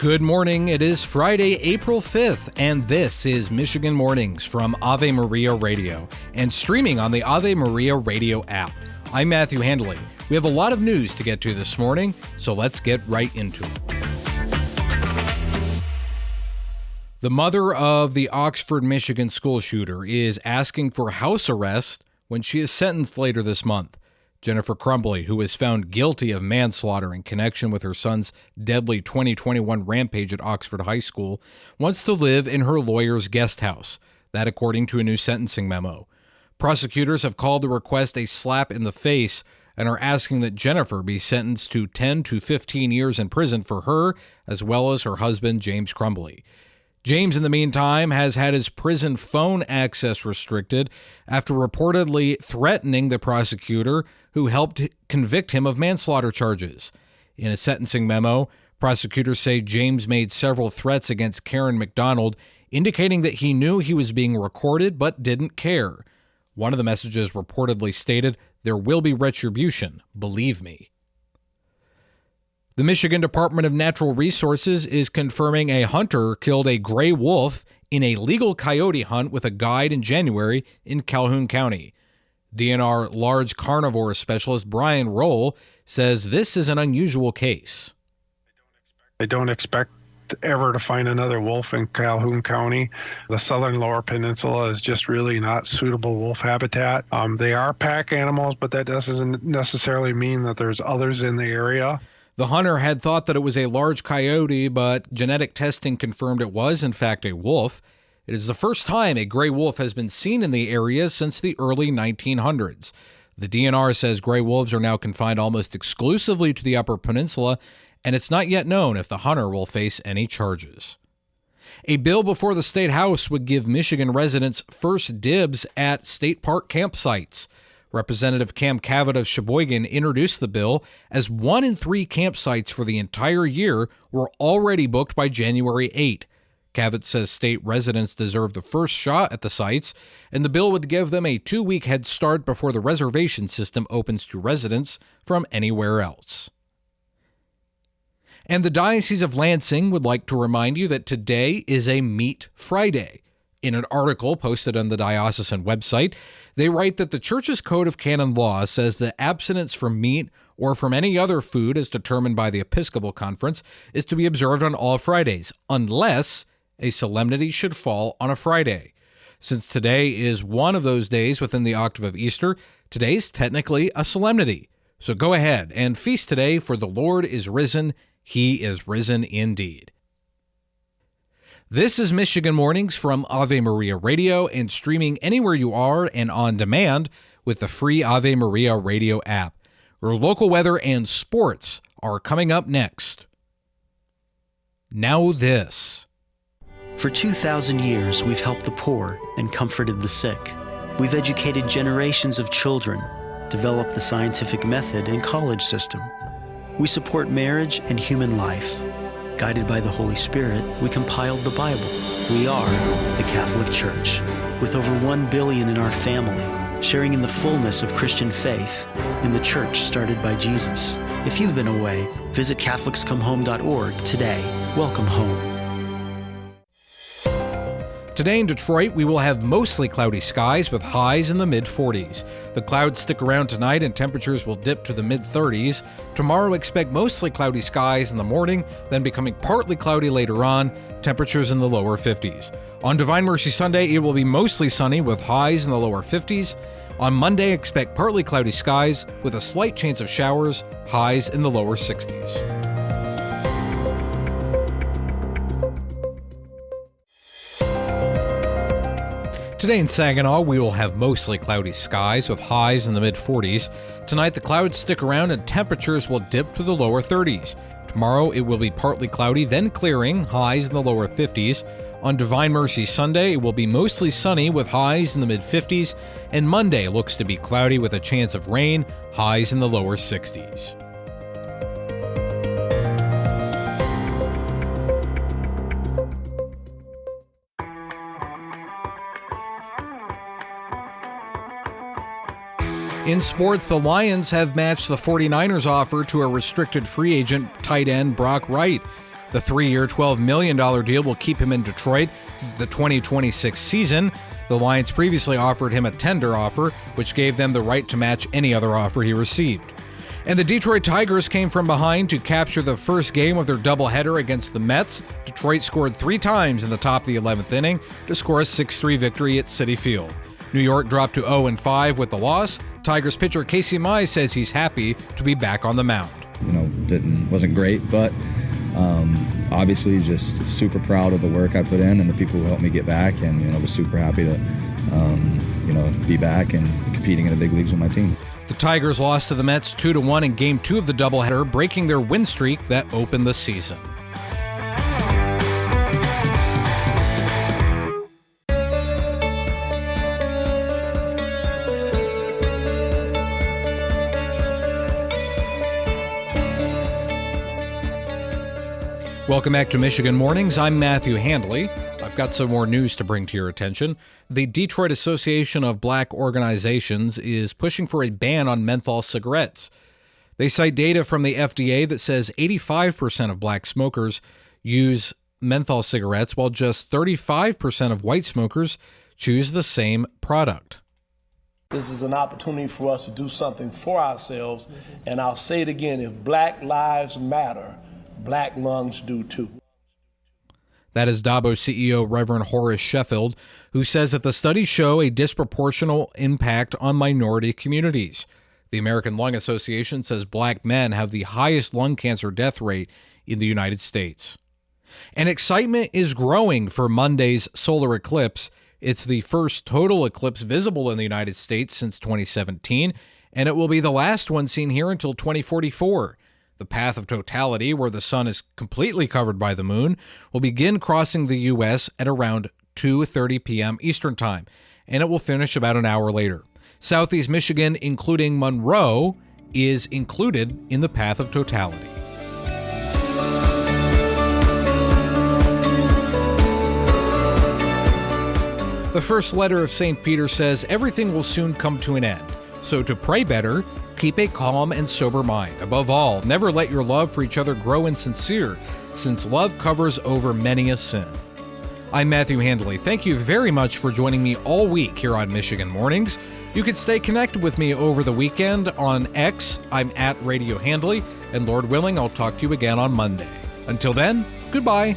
Good morning. It is Friday, April 5th, and this is Michigan Mornings from Ave Maria Radio and streaming on the Ave Maria Radio app. I'm Matthew Handley. We have a lot of news to get to this morning, so let's get right into it. The mother of the Oxford, Michigan school shooter is asking for house arrest when she is sentenced later this month. Jennifer Crumbley, who was found guilty of manslaughter in connection with her son's deadly 2021 rampage at Oxford High School, wants to live in her lawyer's guest house. That according to a new sentencing memo. Prosecutors have called the request a slap in the face and are asking that Jennifer be sentenced to 10 to 15 years in prison for her, as well as her husband, James Crumbley. James, in the meantime, has had his prison phone access restricted after reportedly threatening the prosecutor who helped convict him of manslaughter charges. In a sentencing memo, prosecutors say James made several threats against Karen McDonald, indicating that he knew he was being recorded but didn't care. One of the messages reportedly stated, "There will be retribution, believe me." The Michigan Department of Natural Resources is confirming a hunter killed a gray wolf in a legal coyote hunt with a guide in January in Calhoun County. DNR large carnivore specialist Brian Roll says this is an unusual case. I don't expect ever to find another wolf in Calhoun County. The southern lower peninsula is just really not suitable wolf habitat. They are pack animals, but that doesn't necessarily mean that there's others in the area. The hunter had thought that it was a large coyote, but genetic testing confirmed it was, in fact, a wolf. It is the first time a gray wolf has been seen in the area since the early 1900s. The DNR says gray wolves are now confined almost exclusively to the Upper Peninsula, and it's not yet known if the hunter will face any charges. A bill before the State House would give Michigan residents first dibs at state park campsites. Representative Cam Cavett of Sheboygan introduced the bill as 1 in 3 campsites for the entire year were already booked by January 8. Cavett says state residents deserve the first shot at the sites, and the bill would give them a 2-week head start before the reservation system opens to residents from anywhere else. And the Diocese of Lansing would like to remind you that today is a Meat Friday. In an article posted on the diocesan website, they write that the Church's Code of Canon Law says that abstinence from meat or from any other food as determined by the Episcopal Conference is to be observed on all Fridays, unless a solemnity should fall on a Friday. Since today is one of those days within the octave of Easter, today's technically a solemnity. So go ahead and feast today, for the Lord is risen. He is risen indeed. This is Michigan Mornings from Ave Maria Radio and streaming anywhere you are and on demand with the free Ave Maria Radio app. Your local weather and sports are coming up next. Now this. For 2,000 years, we've helped the poor and comforted the sick. We've educated generations of children, developed the scientific method and college system. We support marriage and human life. Guided by the Holy Spirit, we compiled the Bible. We are the Catholic Church, with over 1 billion in our family, sharing in the fullness of Christian faith in the church started by Jesus. If you've been away, visit CatholicsComeHome.org today. Welcome home. Today in Detroit, we will have mostly cloudy skies with highs in the mid-40s. The clouds stick around tonight and temperatures will dip to the mid-30s. Tomorrow, expect mostly cloudy skies in the morning, then becoming partly cloudy later on, temperatures in the lower 50s. On Divine Mercy Sunday, it will be mostly sunny with highs in the lower 50s. On Monday, expect partly cloudy skies with a slight chance of showers, highs in the lower 60s. Today in Saginaw, we will have mostly cloudy skies with highs in the mid-40s. Tonight, the clouds stick around and temperatures will dip to the lower 30s. Tomorrow, it will be partly cloudy, then clearing, highs in the lower 50s. On Divine Mercy Sunday, it will be mostly sunny with highs in the mid-50s. And Monday looks to be cloudy with a chance of rain, highs in the lower 60s. In sports, the Lions have matched the 49ers offer to a restricted free agent tight end Brock Wright. The 3-year, $12 million deal will keep him in Detroit the 2026 season. The Lions previously offered him a tender offer, which gave them the right to match any other offer he received. And the Detroit Tigers came from behind to capture the first game of their doubleheader against the Mets. Detroit scored 3 times in the top of the 11th inning to score a 6-3 victory at Citi Field. New York dropped to 0-5 with the loss. Tigers pitcher Casey Mize says he's happy to be back on the mound. Wasn't great, but obviously just super proud of the work I put in and the people who helped me get back, and was super happy to be back and competing in the big leagues with my team. The Tigers lost to the Mets 2-1 in Game 2 of the doubleheader, breaking their win streak that opened the season. Welcome back to Michigan Mornings. I'm Matthew Handley. I've got some more news to bring to your attention. The Detroit Association of Black Organizations is pushing for a ban on menthol cigarettes. They cite data from the FDA that says 85% of black smokers use menthol cigarettes, while just 35% of white smokers choose the same product. This is an opportunity for us to do something for ourselves, and I'll say it again, if Black lives matter, Black lungs do too. That is Dabo CEO Reverend Horace Sheffield, who says that the studies show a disproportionate impact on minority communities. The American Lung Association says black men have the highest lung cancer death rate in the United States. And excitement is growing for Monday's solar eclipse. It's the first total eclipse visible in the United States since 2017, and it will be the last one seen here until 2044. The path of totality, where the sun is completely covered by the moon, will begin crossing the U.S. at around 2:30 p.m. Eastern Time, and it will finish about an hour later. Southeast Michigan, including Monroe, is included in the path of totality. The first letter of St. Peter says, everything will soon come to an end. So to pray better, keep a calm and sober mind. Above all, never let your love for each other grow insincere, since love covers over many a sin. I'm Matthew Handley. Thank you very much for joining me all week here on Michigan Mornings. You can stay connected with me over the weekend on X. I'm at Radio Handley, and Lord willing, I'll talk to you again on Monday. Until then, goodbye.